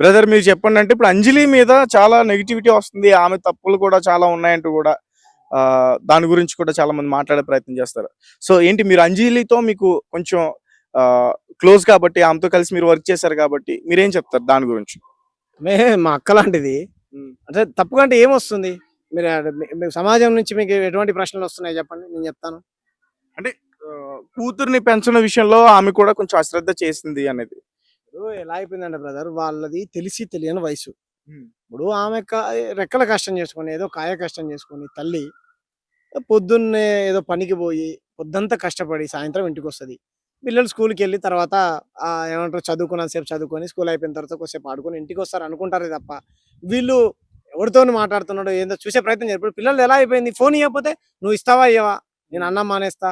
Brother మీరు చెప్పండి. అంటే ఇప్పుడు అంజలి మీద చాలా నెగటివిటీ వస్తుంది. ఆమె తప్పులు కూడా చాలా ఉన్నాయంటూ కూడా దాని గురించి కూడా చాలా మంది మాట్లాడే ప్రయత్నం చేస్తారు. సో ఏంటి మీరు అంజలితో మీకు కొంచెం ఆహ్, క్లోజ్ కాబట్టి ఆమెతో కలిసి మీరు వర్క్ చేశారు కాబట్టి మీరేం చెప్తారు దాని గురించి? మే మా అక్క లాంటిది. హ్మ్. అంటే తప్పుగా అంటే ఏమొస్తుంది? మీరు మీ సమాజం నుంచి మీకు ఎటువంటి ప్రశ్నలొస్తున్నాయి చెప్పండి? నేను చెప్తాను. అంటే కూతుర్ని పెంచడం విషయంలో ఆమె కూడా కొంచెం అశ్రద్ధ చేసింది అనేది. ఇప్పుడు ఎలా అయిపోయిందంటే బ్రదర్ వాళ్ళది తెలిసి తెలియని వయసు. హ్మ్. ఇప్పుడు ఆమె రెక్కల కష్టం చేసుకొని, ఏదో కాయ కష్టం చేసుకొని తల్లి పొద్దున్నే ఏదో పనికి పోయి, పొద్దంతా కష్టపడి సాయంత్రం ఇంటికొస్తది. పిల్లలు స్కూలుకెళ్ళి తర్వాత ఏమంటారు చదువుకున్నంత సేపు చదువుకొని, స్కూల్ అయిపోయిన తర్వాత కొద్దిసేపు ఆడుకొని ఇంటికొస్తారు అనుకుంటారే తప్ప, వీళ్ళు ఎవరితోని మాట్లాడుతున్నాడో ఏందో చూసే ప్రయత్నం చేయరు. ఇప్పుడు పిల్లలది ఎలా అయిపోయింది ఫోన్ ఇయ్యకపోతే నువ్వు ఇస్తావా? ఇయ్యవా? నేను అన్నం మానేస్తా.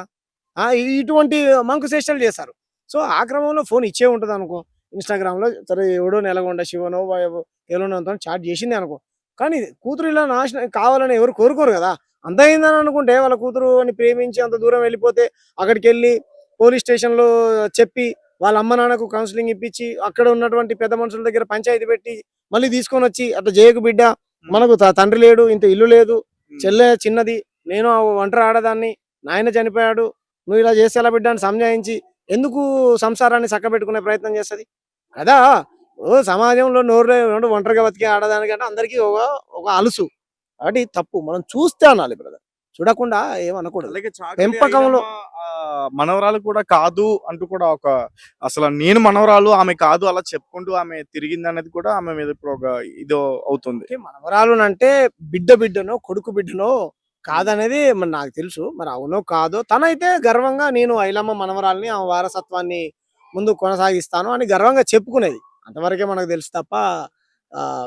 ఇటువంటి మంకు చేష్టలు చేస్తారు. సో, ఆ క్రమంలో ఫోన్ ఇచ్చే ఉంటదనుకో, ఇన్‌స్టాగ్రామ్‌లో సరే ఎవడో నెలగొండ శివనో ఎవలోనో చాట్ చేసిందే అనుకో. కానీ కూతురు ఇలా నాశనం కావాలని ఎవరు కోరుకోరు గదా! అంత అయిందని అనుకుంటే వాళ్ళ కూతురు అని ప్రేమించి అంత దూరం వెళ్ళిపోతే అక్కడికెళ్ళి పోలీస్ స్టేషన్‌లో చెప్పి వాళ్ళ అమ్మ నాన్నకు కౌన్సెలింగ్ ఇప్పించి అక్కడ ఉన్నటువంటి పెద్ద మనుషుల దగ్గర పంచాయతీ పెట్టి మళ్ళీ తీసుకొనొచ్చి అట్లా చేయకు బిడ్డ హ్మ్. మనకు తండ్రి లేడు ఇంత ఇల్లు లేదు హ్మ్. చెల్లె చిన్నది నేను ఒంటరి ఆడదాన్ని నాయన చనిపోయాడు నువ్వు ఇలా చేస్తే ఎలా బిడ్డ అని సంజాయించి ఎందుకు సంసారాన్ని చక్కబెట్టుకునే ప్రయత్నం చేస్తది కదా ఓ సమాజంలో నోరు ఒంటరిగా బతికే ఆడదానికంటే అందరికీ ఒక అలుసు కాబట్టి తప్పు మనం చూస్తే అనాలి బ్రదర్ చూడకుండా ఏమనకూడదు అలాగే చాకలి పెంపకంలో ఐలమ్మ మనవరాలు కూడా కాదు అంటూ కూడా అసల నేను మనవరాలు ఆమె కాదు అలా చెప్పుకుంటూ ఆమె తిరిగిందనేది కూడా ఆమె మీద ఇప్పుడు ఒక ఇదో అవుతుంది. ఓకే. మనవరాలునంటే బిడ్డనో, కొడుకు బిడ్డనో హ్మ్. కాదనేది మరి నాకు తెలుసు. మరి అవునో, కాదో తనైతే గర్వంగా నేను ఐలమ్మ మనవరాలిని, ఆమె వారసత్వాన్ని ముందుకు కొనసాగిస్తాను అని గర్వంగా చెప్పుకునేది. అంతవరకే మనకు తెలుసు తప్ప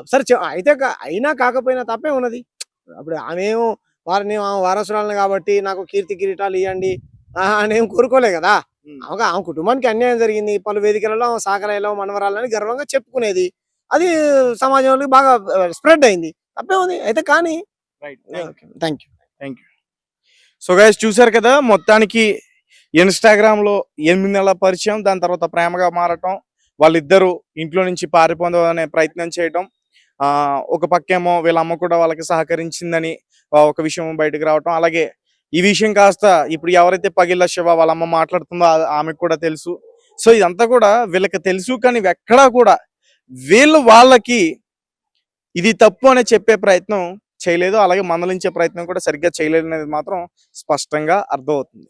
సరే అయితే అయినా కాకపోయినా తప్పేమున్నది? అప్పుడు ఆమెమో ఆమె వారసురాలిని కాబట్టి నాకు కీర్తి కిరీటాలు ఇయ్యండి అనేం కోరుకోలే గదా! హ్మ్. ఆమె కుటుంబానికి అన్యాయం జరిగింది. పలు వేదికలలో ఆమె సాకల ఐలమ్మ మనవరాలని గర్వంగా చెప్పుకునేది. అది సమాజంలోకి బాగా స్ప్రెడ్ అయింది. తప్పేముంది? అయితే కానీ right. Okay. Thank you. Thank you. So guys చూసారు కదా! మొత్తానికి ఇన్‌స్టాగ్రామ్‌లో 8 నెలల పరిచయం. దాని తర్వాత ప్రేమగా మారటం. వాళ్ళిద్దరూ ఇంట్లో నుంచి పారిపోదాం అనే ప్రయత్నం చేయటం. ఒక పక్కేమో వీళ్ళ అమ్మ కూడా వాళ్ళకి సహకరించిందని ఒక విషయం బయటకు రావటం. అలాగే ఈ విషయం కాస్త ఇప్పుడు ఎవరైతే పగిళ్ళ శివ వాళ్ళ అమ్మ మాట్లాడుతుందో ఆమెకు కూడా తెలుసు. సో ఇదంతా కూడా వీళ్ళకి తెలుసు కానీ ఎక్కడా కూడా వాళ్ళకి ఇది తప్పు అని చెప్పే ప్రయత్నం చేయలేదు. అలాగే మందలించే ప్రయత్నం కూడా సరిగ్గా చేయలేదనేది మాత్రం స్పష్టంగా అర్థమవుతుంది.